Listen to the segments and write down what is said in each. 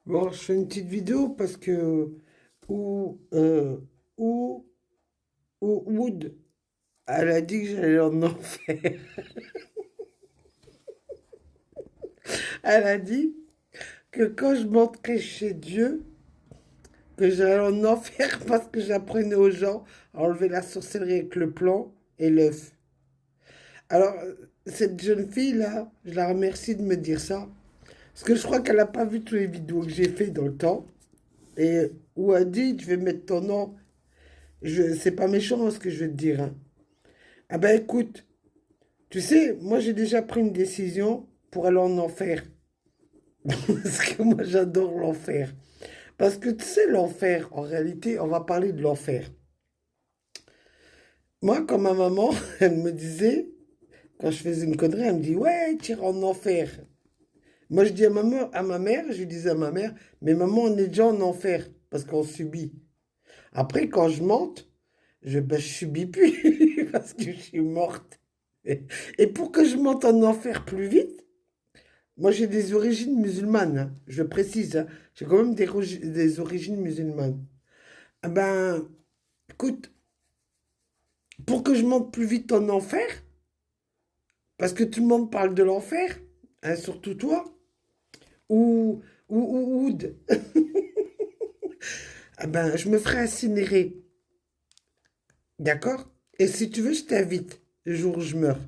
Bon, je fais une petite vidéo parce que ou euh, ou Wood, elle a dit que j'allais en enfer. Elle a dit que quand je monterais chez Dieu, que j'allais en enfer parce que j'apprenais aux gens à enlever la sorcellerie avec le plan et l'œuf. Alors, cette jeune fille-là, je la remercie de me dire ça. Parce que je crois qu'elle n'a pas vu toutes les vidéos que j'ai fait dans le temps. Et où elle dit, je vais mettre ton nom. C'est pas méchant ce que je vais te dire, hein. Ah ben écoute, tu sais, moi j'ai déjà pris une décision pour aller en enfer. Parce que moi j'adore l'enfer. Parce que tu sais, l'enfer, en réalité, on va parler de l'enfer. Moi, quand ma maman, elle me disait, quand je faisais une connerie, elle me dit, ouais, tu iras en enfer. Moi je dis à ma mère, je lui disais à ma mère, mais maman, on est déjà en enfer, parce qu'on subit. Après, quand je monte, ben, je subis plus, parce que je suis morte. Et pour que je monte en enfer plus vite, moi, j'ai des origines musulmanes, hein, je précise, hein. J'ai quand même des origines musulmanes. Ah ben, écoute, pour que je monte plus vite en enfer, parce que tout le monde parle de l'enfer, hein, surtout toi, ou, ou Oud, ah ben, je me ferai incinérer, d'accord? Et si tu veux, je t'invite le jour où je meurs,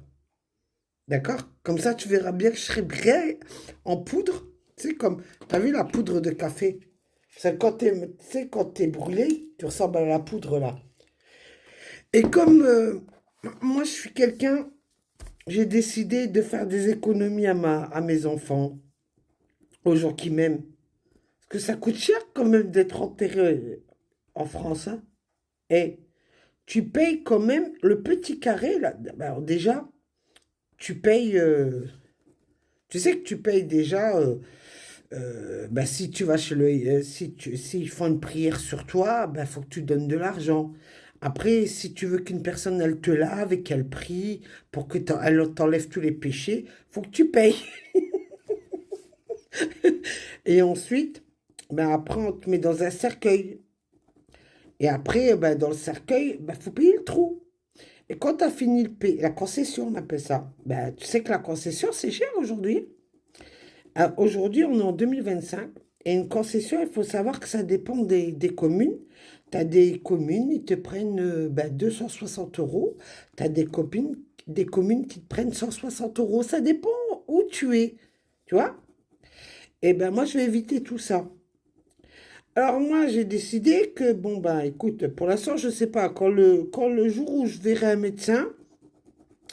d'accord? Comme ça, tu verras bien que je serai bien en poudre, tu sais, comme, t'as vu la poudre de café? C'est quand tu sais, quand t'es brûlé, tu ressembles à la poudre là. Et comme moi je suis quelqu'un, j'ai décidé de faire des économies à mes enfants, aux gens qui m'aiment. Parce que ça coûte cher quand même d'être enterré en France, hein. Et tu payes quand même le petit carré là. Alors déjà, tu payes, tu sais que tu payes déjà, bah, si tu vas chez s'ils font une prière sur toi, bah, faut que tu donnes de l'argent. Après, si tu veux qu'une personne, elle te lave et qu'elle prie pour que elle t'enlève tous les péchés, faut que tu payes. Et ensuite, ben après, on te met dans un cercueil. Et après, ben, dans le cercueil, ben, faut payer le trou. Et quand tu as fini la concession, on appelle ça. Ben, tu sais que la concession, c'est cher aujourd'hui. Aujourd'hui, on est en 2025. Et une concession, il faut savoir que ça dépend des communes. Tu as des communes, ils te prennent ben, 260 euros. Tu as des communes qui te prennent 160 euros. Ça dépend où tu es. Tu vois? Et ben moi, je vais éviter tout ça. Alors moi, j'ai décidé que, bon, ben écoute, pour l'instant, je ne sais pas, quand le jour où je verrai un médecin,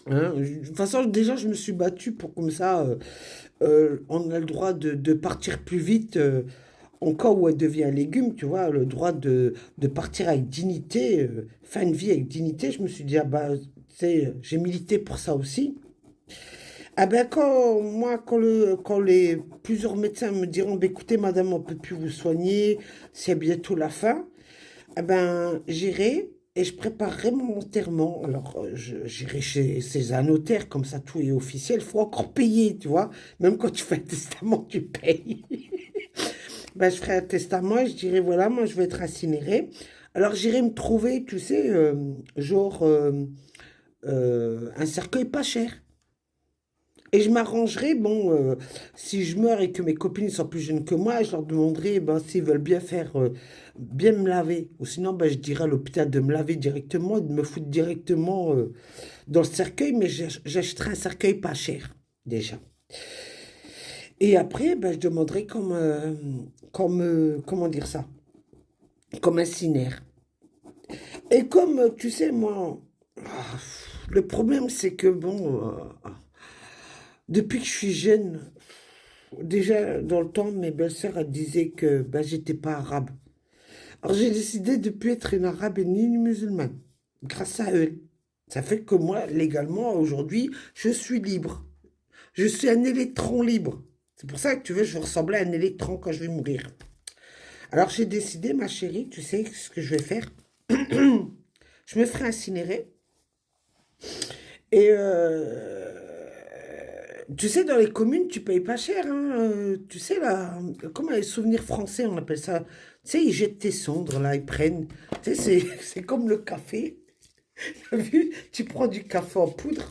hein, de toute façon, déjà, je me suis battu pour comme ça, on a le droit de partir plus vite en cas où elle devient un légume, tu vois, le droit de partir avec dignité, fin de vie avec dignité. Je me suis dit, ah bah, tu sais, j'ai milité pour ça aussi. Ah ben quand les plusieurs médecins me diront, bah, écoutez madame, on peut plus vous soigner, c'est bientôt la fin, ah ben j'irai et je préparerai mon enterrement. Alors j'irai chez un notaire, comme ça tout est officiel, il faut encore payer, tu vois. Même quand tu fais un testament, tu payes. Ben je ferai un testament et je dirai, voilà, moi je vais être incinéré. Alors j'irai me trouver, tu sais, genre un cercueil pas cher. Et je m'arrangerai, bon, si je meurs et que mes copines sont plus jeunes que moi, je leur demanderai ben, s'ils veulent bien faire, bien me laver. Ou sinon, ben, je dirai à l'hôpital de me laver directement et de me foutre directement dans le cercueil, mais j'achèterai un cercueil pas cher, déjà. Et après, ben, je demanderai comment dire ça, comme incinère. Et comme, tu sais, moi, ah, le problème, c'est que, bon, depuis que je suis jeune, déjà, dans le temps, mes belles-sœurs, elles disaient que ben, j'étais pas arabe. Alors, j'ai décidé de ne plus être une arabe et ni une musulmane, grâce à eux. Ça fait que moi, légalement, aujourd'hui, je suis libre. Je suis un électron libre. C'est pour ça que tu veux, je vais ressembler à un électron quand je vais mourir. Alors, j'ai décidé, ma chérie, tu sais ce que je vais faire? Je me ferai incinérer et Tu sais, dans les communes, tu payes pas cher, hein. Tu sais, là, comment les souvenirs français, on appelle ça. Tu sais, ils jettent tes cendres, là, ils prennent. Tu sais, c'est comme le café. T'as vu? Tu prends du café en poudre,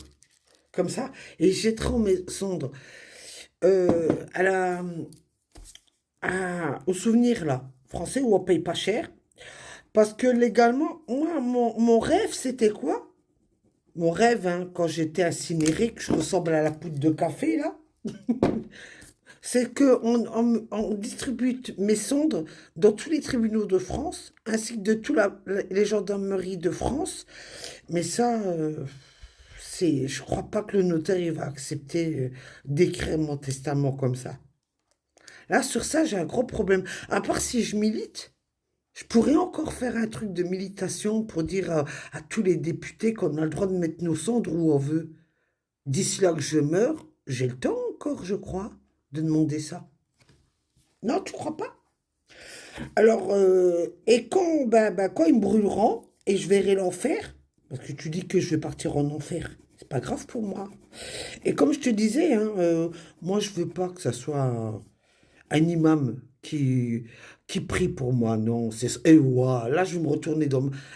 comme ça, et ils jetteront mes cendres. À au souvenir, là, français, où on paye pas cher. Parce que légalement, moi, mon rêve, c'était quoi? Mon rêve, hein, quand j'étais incinéré, que je ressemble à la poudre de café, là, c'est que on distribue mes cendres dans tous les tribunaux de France, ainsi que de tous les gendarmeries de France. Mais ça, je crois pas que le notaire il va accepter d'écrire mon testament comme ça. Là, sur ça, j'ai un gros problème. À part si je milite, je pourrais encore faire un truc de militation pour dire à tous les députés qu'on a le droit de mettre nos cendres où on veut. D'ici là que je meurs, j'ai le temps encore, je crois, de demander ça. Non, tu crois pas? Alors, et quand ils me brûleront et je verrai l'enfer, parce que tu dis que je vais partir en enfer, c'est pas grave pour moi. Et comme je te disais, hein, moi je veux pas que ça soit un imam qui prie pour moi, non. Et ouah, là je vais me retourner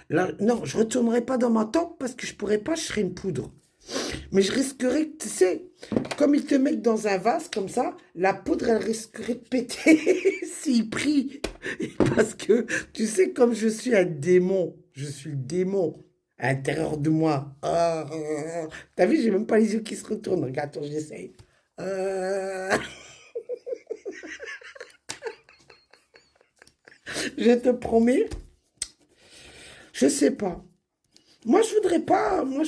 Là, non, je retournerai pas dans ma tente parce que je pourrais pas, je serais une poudre. Mais je risquerais, tu sais, comme ils te mettent dans un vase comme ça, la poudre, elle risquerait de péter s'ils prient. Parce que, tu sais, comme je suis un démon, je suis le démon à l'intérieur de moi. T'as vu, j'ai même pas les yeux qui se retournent. Regarde, attends, j'essaye. Euh, je te promets, je sais pas. Moi, je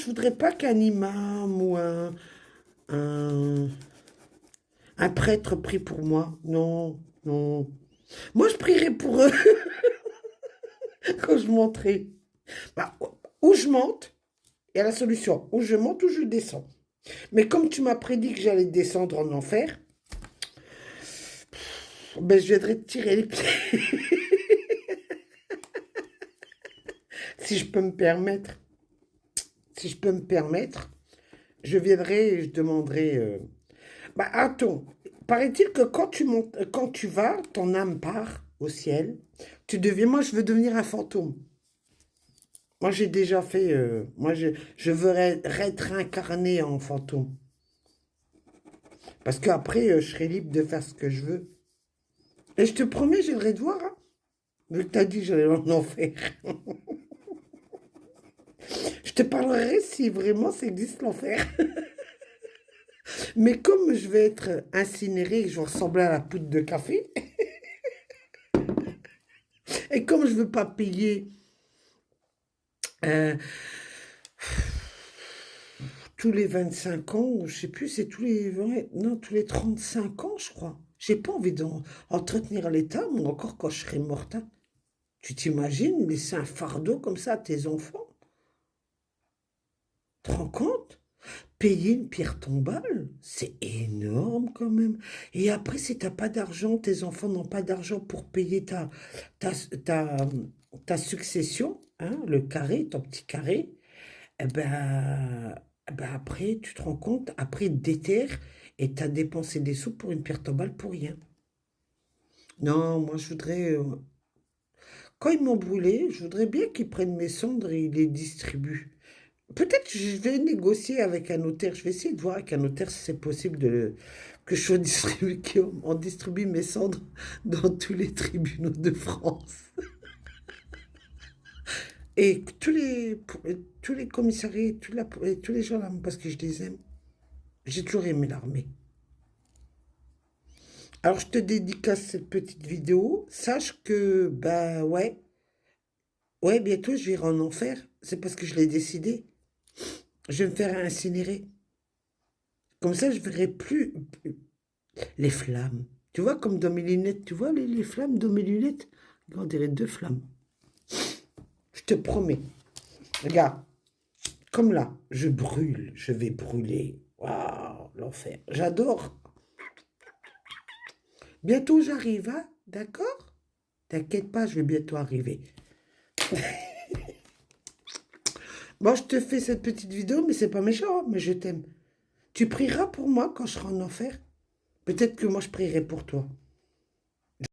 voudrais pas qu'un imam ou un, un prêtre prie pour moi. Non, non. Moi, je prierai pour eux quand je monterai. Bah, ou je monte, il y a la solution. Ou je monte ou je descends. Mais comme tu m'as prédit que j'allais descendre en enfer, ben, je viendrai te tirer les pieds, si je peux me permettre. Si je peux me permettre, je viendrai et je demanderai. Bah, attends, paraît-il que quand tu montes, quand tu vas, ton âme part au ciel. Tu deviens. Moi, je veux devenir un fantôme. Moi, j'ai déjà fait. Moi, je veux être réincarné en fantôme. Parce qu'après, je serai libre de faire ce que je veux. Et je te promets, j'aimerais te voir, hein. Vu que t'as dit que j'allais en enfer. Je te parlerai si vraiment ça existe l'enfer. Mais comme je vais être incinéré et que je vais ressembler à la poudre de café, et comme je veux pas payer euh, tous les 25 ans, ou je sais plus, c'est tous les non, tous les 35 ans, je crois. J'ai pas envie d'entretenir l'état, moi, encore quand je serai morte, hein. Tu t'imagines laisser un fardeau comme ça à tes enfants? Tu te rends compte? Payer une pierre tombale, c'est énorme quand même. Et après, si t'as pas d'argent, tes enfants n'ont pas d'argent pour payer ta, ta, ta succession, hein, le carré, ton petit carré, eh ben après, tu te rends compte, après, ils te déterrent et t'as dépensé des sous pour une pierre tombale pour rien. Non, moi, je voudrais, quand ils m'ont brûlé, je voudrais bien qu'ils prennent mes cendres et ils les distribuent. Peut-être que je vais négocier avec un notaire. Je vais essayer de voir avec un notaire si c'est possible que je sois distribué, qu'on distribue mes cendres dans tous les tribunaux de France. Et que tous les commissariats, et tous les gens là, parce que je les aime. J'ai toujours aimé l'armée. Alors je te dédicace cette petite vidéo. Sache que, bah ouais, bientôt je vais en enfer. C'est parce que je l'ai décidé. Je vais me faire incinérer. Comme ça, je verrai plus les flammes. Tu vois, comme dans mes lunettes, tu vois les flammes dans mes lunettes? On dirait deux flammes. Je te promets. Regarde, comme là, je brûle, je vais brûler. Waouh, l'enfer. J'adore. Bientôt j'arrive, hein? D'accord? T'inquiète pas, je vais bientôt arriver. Bon, je te fais cette petite vidéo, mais c'est pas méchant, hein, mais je t'aime. Tu prieras pour moi quand je serai en enfer? Peut-être que moi je prierai pour toi.